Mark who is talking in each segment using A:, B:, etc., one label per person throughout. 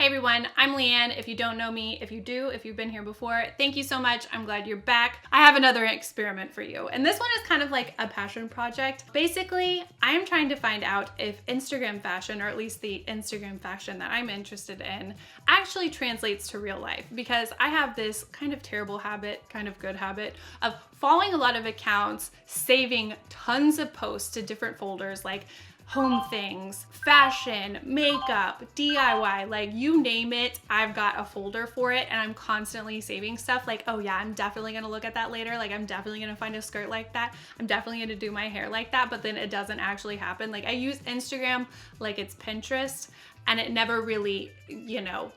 A: Hey everyone, I'm Leanne. If you don't know me, if you do, if you've been here before, thank you so much. I'm glad you're back. I have another experiment for you. And this one is kind of like a passion project. Basically, I am trying to find out if Instagram fashion, or at least the Instagram fashion that I'm interested in, actually translates to real life. Because I have this kind of terrible habit, kind of good habit, of following a lot of accounts, saving tons of posts to different folders like home things, fashion, makeup, DIY, like you name it, I've got a folder for it and I'm constantly saving stuff like, oh yeah, I'm definitely gonna look at that later. Like I'm definitely gonna find a skirt like that. I'm definitely gonna do my hair like that, but then it doesn't actually happen. Like I use Instagram like it's Pinterest and it never really,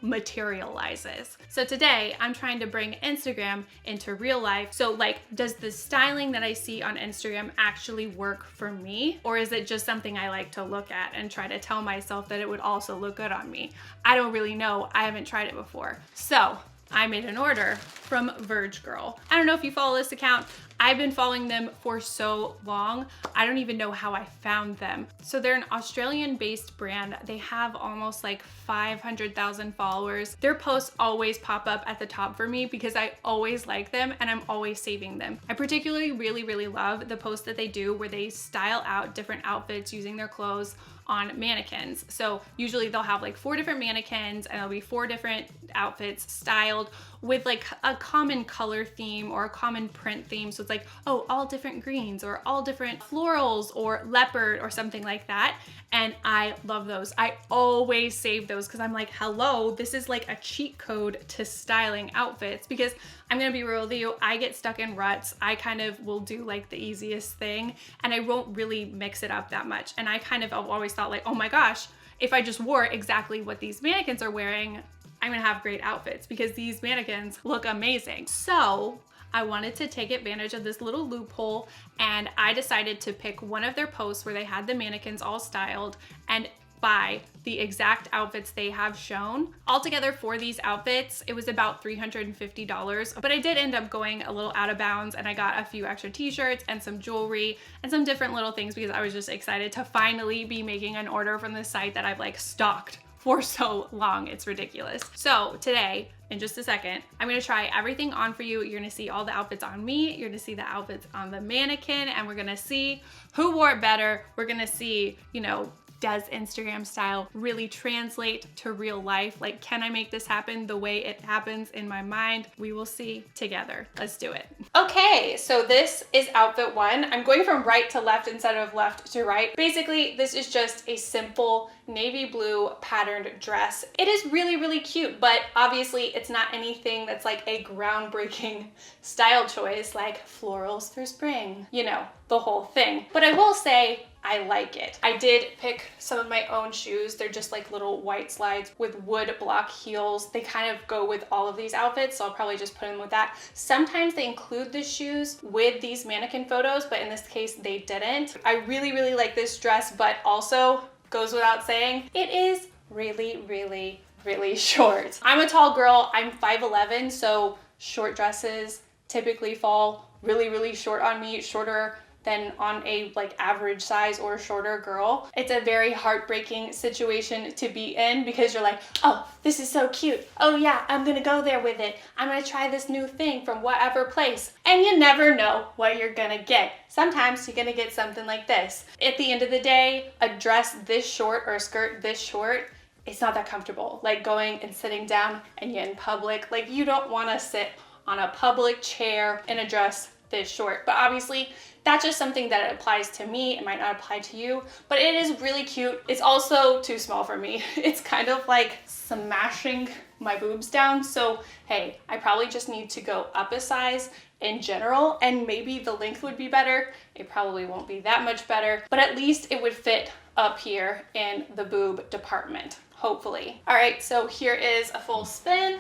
A: materializes. So today I'm trying to bring Instagram into real life. So like, does the styling that I see on Instagram actually work for me? Or is it just something I like to look at and try to tell myself that it would also look good on me? I don't really know. I haven't tried it before. So I made an order from Verge Girl. I don't know if you follow this account. I've been following them for so long. I don't even know how I found them. So they're an Australian-based brand. They have almost like 500,000 followers. Their posts always pop up at the top for me because I always like them and I'm always saving them. I particularly really love the posts that they do where they style out different outfits using their clothes on mannequins. So usually they'll have like 4 different mannequins and there'll be 4 different outfits styled with like a common color theme or a common print theme. So it's like, oh, all different greens or all different florals or leopard or something like that. And I love those. I always save those because I'm like, hello, this is like a cheat code to styling outfits, because I'm gonna be real with you, I get stuck in ruts. I kind of will do like the easiest thing and I won't really mix it up that much. And I kind of have always thought like, oh my gosh, if I just wore exactly what these mannequins are wearing, I'm gonna have great outfits because these mannequins look amazing. So I wanted to take advantage of this little loophole and I decided to pick one of their posts where they had the mannequins all styled and buy the exact outfits they have shown. Altogether for these outfits, it was about $350, but I did end up going a little out of bounds and I got a few extra t-shirts and some jewelry and some different little things because I was just excited to finally be making an order from this site that I've like stalked for so long. It's ridiculous. So today, in just a second, I'm gonna try everything on for you. You're gonna see all the outfits on me, you're gonna see the outfits on the mannequin, and we're gonna see who wore it better. We're gonna see, does Instagram style really translate to real life? Like, can I make this happen the way it happens in my mind? We will see together. Let's do it. Okay, so this is outfit 1. I'm going from right to left instead of left to right. Basically, this is just a simple navy blue patterned dress. It is really cute, but obviously it's not anything that's like a groundbreaking style choice like florals for spring, the whole thing. But I will say, I like it. I did pick some of my own shoes. They're just like little white slides with wood block heels. They kind of go with all of these outfits, so I'll probably just put them with that. Sometimes they include the shoes with these mannequin photos, but in this case, they didn't. I really like this dress, but also goes without saying, it is really short. I'm a tall girl, I'm 5'11", so short dresses typically fall really short on me, shorter than on a like average size or shorter girl. It's a very heartbreaking situation to be in because you're like, oh, this is so cute. Oh yeah, I'm gonna go there with it. I'm gonna try this new thing from whatever place. And you never know what you're gonna get. Sometimes you're gonna get something like this. At the end of the day, a dress this short or a skirt this short, it's not that comfortable. Like going and sitting down and you're in public, like you don't wanna sit on a public chair in a dress this short. But obviously, that's just something that applies to me. It might not apply to you, but it is really cute. It's also too small for me. It's kind of like smashing my boobs down. So hey, I probably just need to go up a size in general, and maybe the length would be better. It probably won't be that much better, but at least it would fit up here in the boob department, hopefully. All right, so here is a full spin.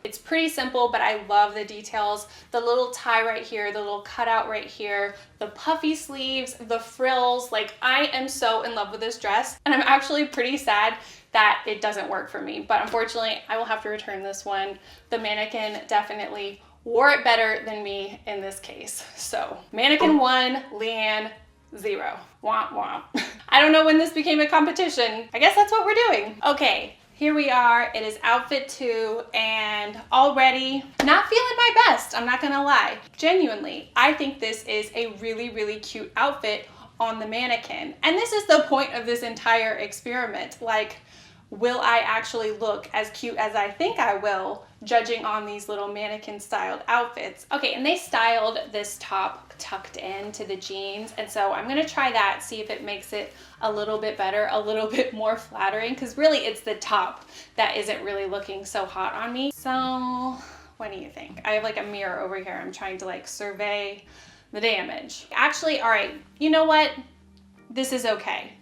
A: It's pretty simple, but I love the details. The little tie right here, the little cutout right here, the puffy sleeves, the frills. Like, I am so in love with this dress, and I'm actually pretty sad that it doesn't work for me. But unfortunately, I will have to return this one. The mannequin definitely wore it better than me in this case. So, mannequin 1, Leanne 0. Womp womp. I don't know when this became a competition. I guess that's what we're doing. Okay. here we are. It is outfit 2 and already not feeling my best. I'm not gonna lie. Genuinely, I think this is a really, really cute outfit on the mannequin. And this is the point of this entire experiment. Like, will I actually look as cute as I think I will, judging on these little mannequin styled outfits? Okay, and they styled this top tucked into the jeans, and so I'm gonna try that, see if it makes it a little bit better, a little bit more flattering, because really it's the top that isn't really looking so hot on me. So what do you think? I have like a mirror over here. I'm trying to like survey the damage. Actually, all right, you know what? This is okay.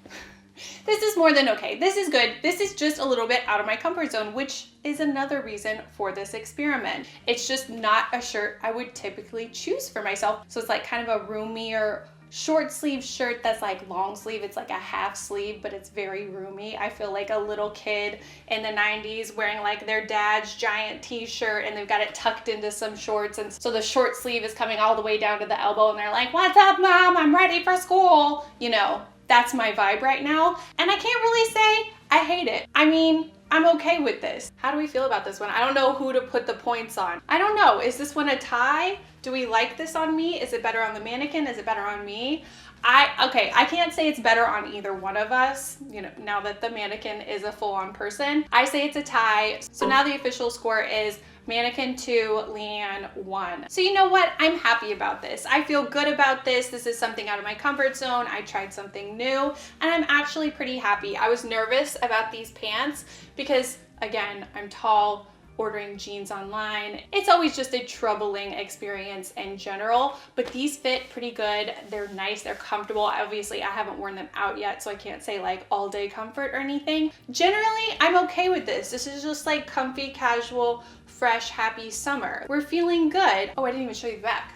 A: This is more than okay. This is good. This is just a little bit out of my comfort zone, which is another reason for this experiment. It's just not a shirt I would typically choose for myself. So it's like kind of a roomier short sleeve shirt that's like long sleeve. It's like a half sleeve, but it's very roomy. I feel like a little kid in the 90s wearing like their dad's giant t-shirt and they've got it tucked into some shorts. And so the short sleeve is coming all the way down to the elbow and they're like, "What's up, mom? I'm ready for school." You know, that's my vibe right now. And I can't really say I hate it. I mean, I'm okay with this. How do we feel about this one? I don't know who to put the points on. I don't know. Is this one a tie? Do we like this on me? Is it better on the mannequin? Is it better on me? Okay, I can't say it's better on either one of us, you know, now that the mannequin is a full-on person. I say it's a tie. So now the official score is Mannequin 2, LeighAnn 1. So you know what? I'm happy about this. I feel good about this. This is something out of my comfort zone. I tried something new and I'm actually pretty happy. I was nervous about these pants because, again, I'm tall. Ordering jeans online, it's always just a troubling experience in general, but these fit pretty good. They're nice, they're comfortable. Obviously, I haven't worn them out yet, so I can't say like all day comfort or anything. Generally, I'm okay with this. This is just like comfy, casual, fresh, happy summer. We're feeling good. Oh, I didn't even show you the back.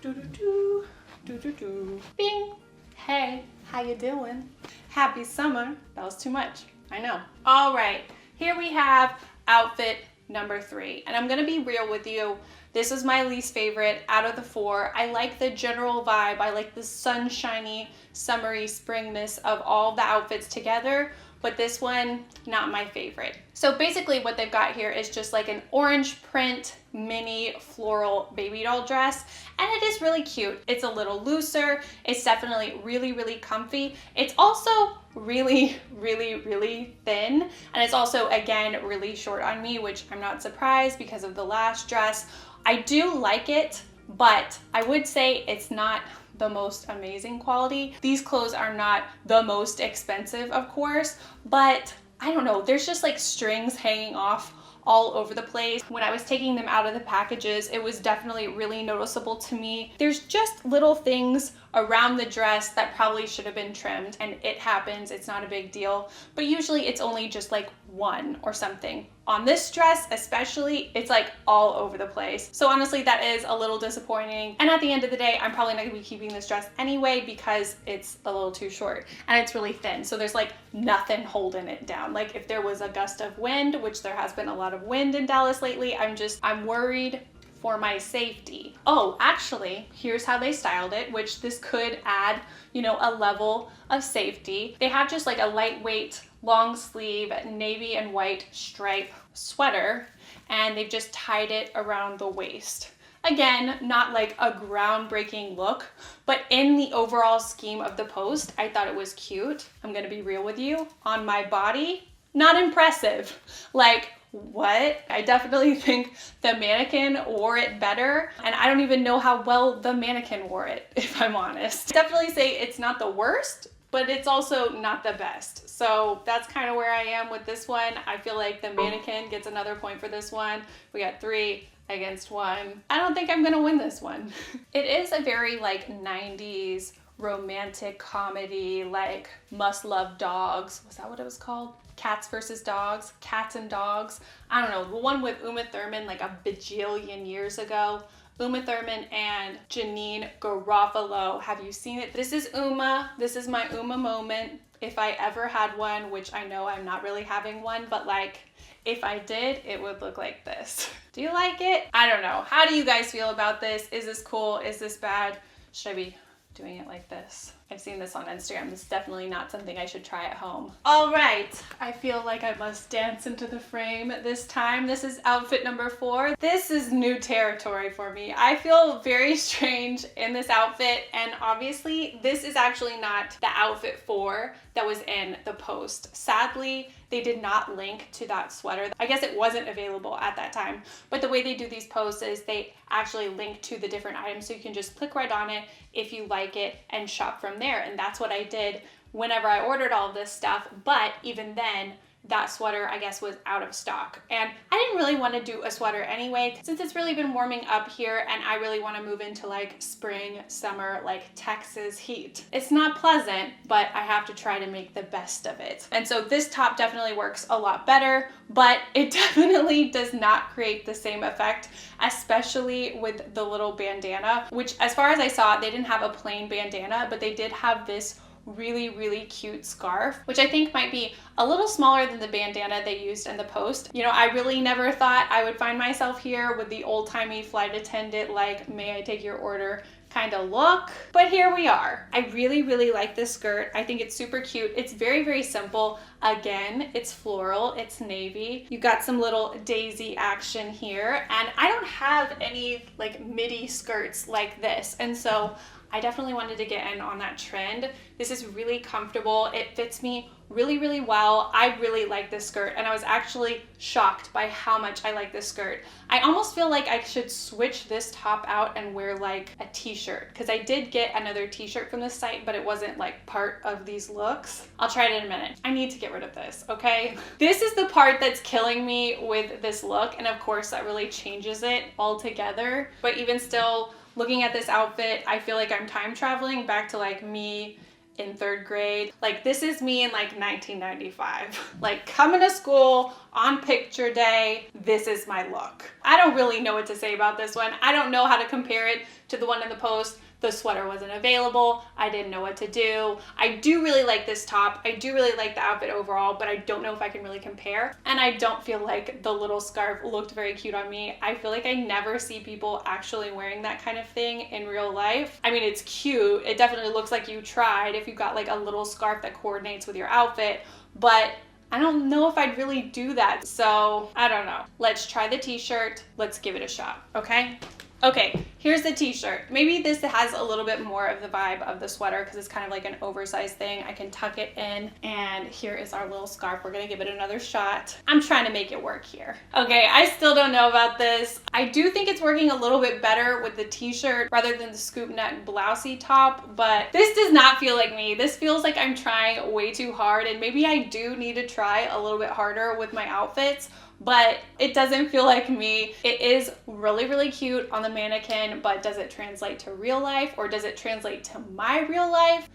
A: Do-do-do, do-do-do. Bing. Hey, how you doing? Happy summer. That was too much, I know. All right, here we have outfit number 3. And I'm gonna be real with you. This was my least favorite out of the 4. I like the general vibe. I like the sunshiny, summery springness of all the outfits together, but this one, not my favorite. So basically what they've got here is just like an orange print mini floral baby doll dress, and it is really cute. It's a little looser. It's definitely really, really comfy. It's also really, really, really thin, and it's also, again, really short on me, which I'm not surprised because of the last dress. I do like it, but I would say it's not the most amazing quality. These clothes are not the most expensive, of course, but I don't know, there's just like strings hanging off all over the place. When I was taking them out of the packages, it was definitely really noticeable to me. There's just little things around the dress that probably should have been trimmed, and it happens, it's not a big deal, but usually it's only just like one or something. On this dress especially, it's like all over the place. So honestly, that is a little disappointing. And at the end of the day, I'm probably not gonna be keeping this dress anyway because it's a little too short and it's really thin. So there's like nothing holding it down. Like if there was a gust of wind, which there has been a lot of wind in Dallas lately, I'm worried for my safety. Oh, actually, here's how they styled it, which this could add, you know, a level of safety. They have just like a lightweight, long sleeve, navy and white stripe sweater, and they've just tied it around the waist. Again, not like a groundbreaking look, but in the overall scheme of the post, I thought it was cute. I'm gonna be real with you. On my body, not impressive. Like, what? I definitely think the mannequin wore it better, and I don't even know how well the mannequin wore it, if I'm honest. Definitely say it's not the worst, but it's also not the best. So that's kind of where I am with this one. I feel like the mannequin gets another point for this one. We got 3 against 1. I don't think I'm gonna win this one. It is a very like 90s romantic comedy, like Must Love Dogs. Was that what it was called? Cats versus Dogs, Cats and Dogs. I don't know, the one with Uma Thurman like a bajillion years ago. Uma Thurman and Janine Garofalo. Have you seen it? This is Uma. This is my Uma moment. If I ever had one, which I know I'm not really having one, but like if I did, it would look like this. Do you like it? I don't know. How do you guys feel about this? Is this cool? Is this bad? Should I be doing it like this? I've seen this on Instagram. This is definitely not something I should try at home. All right, I feel like I must dance into the frame this time. This is outfit number 4. This is new territory for me. I feel very strange in this outfit, and obviously this is actually not the outfit 4 that was in the post. Sadly, they did not link to that sweater. I guess it wasn't available at that time, but the way they do these posts is they actually link to the different items, so you can just click right on it if you like it and shop from there. And that's what I did whenever I ordered all of this stuff. But even then, that sweater, I guess, was out of stock. And I didn't really want to do a sweater anyway, since it's really been warming up here and I really want to move into like spring, summer, like Texas heat. It's not pleasant, but I have to try to make the best of it. And so this top definitely works a lot better, but it definitely does not create the same effect, especially with the little bandana, which as far as I saw, they didn't have a plain bandana, but they did have this really cute scarf, which I think might be a little smaller than the bandana they used in the post. You know, I really never thought I would find myself here with the old-timey flight attendant, like, may I take your order kind of look, but here we are. I really like this skirt. I think it's super cute. It's very simple. Again, it's floral, it's navy. You got some little daisy action here, and I don't have any like midi skirts like this, and so I definitely wanted to get in on that trend. This is really comfortable. It fits me really well. I really like this skirt, and I was actually shocked by how much I like this skirt. I almost feel like I should switch this top out and wear like a t-shirt, because I did get another t-shirt from this site, but it wasn't like part of these looks. I'll try it in a minute. I need to get rid of this, okay? This is the part that's killing me with this look, and of course that really changes it altogether. But even still, looking at this outfit, I feel like I'm time traveling back to like me in 3rd grade. Like, this is me in like 1995. Like, coming to school on picture day, this is my look. I don't really know what to say about this one. I don't know how to compare it to the one in the post. The sweater wasn't available. I didn't know what to do. I do really like this top. I do really like the outfit overall, but I don't know if I can really compare. And I don't feel like the little scarf looked very cute on me. I feel like I never see people actually wearing that kind of thing in real life. I mean, it's cute. It definitely looks like you tried if you got like a little scarf that coordinates with your outfit, but I don't know if I'd really do that. So I don't know. Let's try the t-shirt. Let's give it a shot, okay? Okay, here's the t-shirt. Maybe this has a little bit more of the vibe of the sweater because it's kind of like an oversized thing. I can tuck it in, and here is our little scarf. We're gonna give it another shot. I'm trying to make it work here. Okay, I still don't know about this. I do think it's working a little bit better with the t-shirt rather than the scoop neck blousey top, but this does not feel like me. This feels like I'm trying way too hard, and maybe I do need to try a little bit harder with my outfits, but it doesn't feel like me. It is really cute on the mannequin, but does it translate to real life, or does it translate to my real life?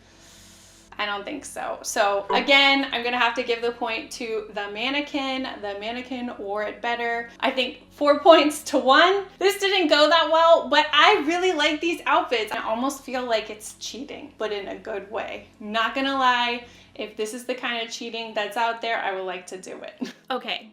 A: I don't think so. So again, I'm gonna have to give the point to the mannequin. The mannequin wore it better. I think 4 points to 1. This didn't go that well, but I really like these outfits. I almost feel like it's cheating, but in a good way. Not gonna lie, if this is the kind of cheating that's out there, I would like to do it. Okay.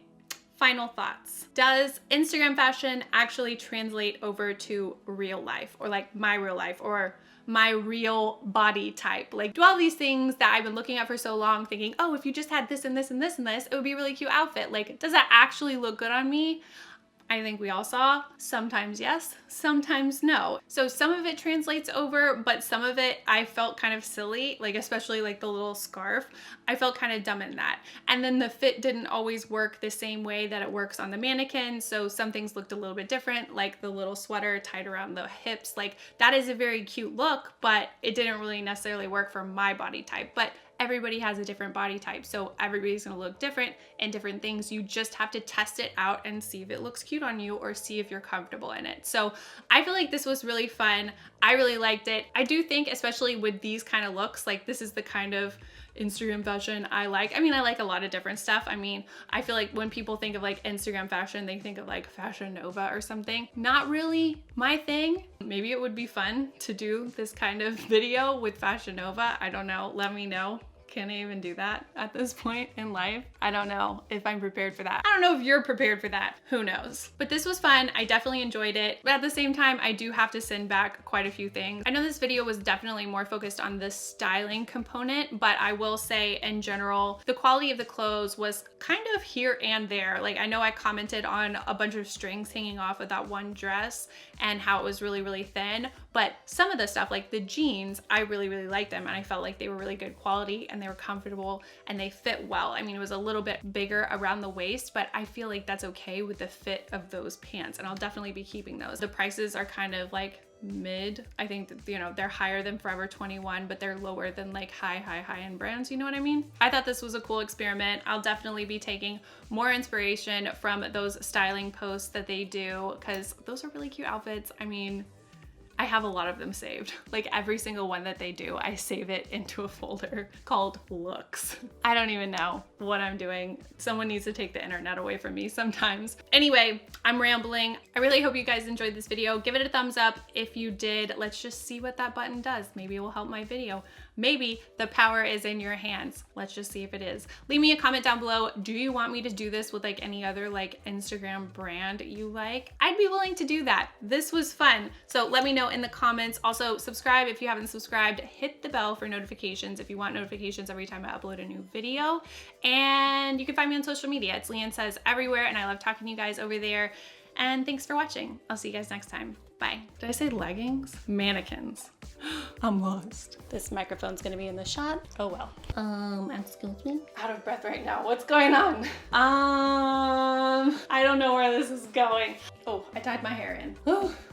A: Final thoughts. Does Instagram fashion actually translate over to real life, or like my real life, or my real body type? Like, do all these things that I've been looking at for so long thinking, oh, if you just had this and this and this and this, it would be a really cute outfit. Like, does that actually look good on me? I think we all saw. Sometimes yes, sometimes no. So some of it translates over, but some of it I felt kind of silly, like especially like the little scarf. I felt kind of dumb in that. And then the fit didn't always work the same way that it works on the mannequin. So some things looked a little bit different, like the little sweater tied around the hips. Like, that is a very cute look, but it didn't really necessarily work for my body type. But everybody has a different body type, so everybody's gonna look different in different things. You just have to test it out and see if it looks cute on you, or see if you're comfortable in it. So I feel like this was really fun. I really liked it. I do think, especially with these kind of looks, like this is the kind of Instagram fashion I like. I mean, I like a lot of different stuff. I mean, I feel like when people think of like Instagram fashion, they think of like Fashion Nova or something. Not really my thing. Maybe it would be fun to do this kind of video with Fashion Nova. I don't know. Let me know. Can I even do that at this point in life? I don't know if I'm prepared for that. I don't know if you're prepared for that. Who knows? But this was fun. I definitely enjoyed it. But at the same time, I do have to send back quite a few things. I know this video was definitely more focused on the styling component, but I will say in general, the quality of the clothes was kind of here and there. Like, I know I commented on a bunch of strings hanging off of that one dress and how it was really, really thin. But some of the stuff, like the jeans, I really, really liked them. And I felt like they were really good quality and they were comfortable and they fit well. I mean, it was a little bit bigger around the waist, but I feel like that's okay with the fit of those pants. And I'll definitely be keeping those. The prices are kind of like mid. I think that, you know, they're higher than Forever 21, but they're lower than like high-end brands, you know what I mean? I thought this was a cool experiment. I'll definitely be taking more inspiration from those styling posts that they do, because those are really cute outfits. I mean, I have a lot of them saved. Like every single one that they do, I save it into a folder called looks. I don't even know what I'm doing. Someone needs to take the internet away from me sometimes. Anyway, I'm rambling. I really hope you guys enjoyed this video. Give it a thumbs up if you did. Let's just see what that button does. Maybe it will help my video. Maybe the power is in your hands. Let's just see if it is. Leave me a comment down below. Do you want me to do this with like any other like Instagram brand you like? I'd be willing to do that. This was fun. So let me know in the comments. Also subscribe if you haven't subscribed. Hit the bell for notifications if you want notifications every time I upload a new video. And you can find me on social media. It's LeighAnnSays everywhere, and I love talking to you guys over there. And thanks for watching. I'll see you guys next time. Bye. Did I say leggings? Mannequins. I'm lost. This microphone's gonna be in the shot. Oh well. Excuse me? Out of breath right now. What's going on? I don't know where this is going. Oh, I tied my hair in.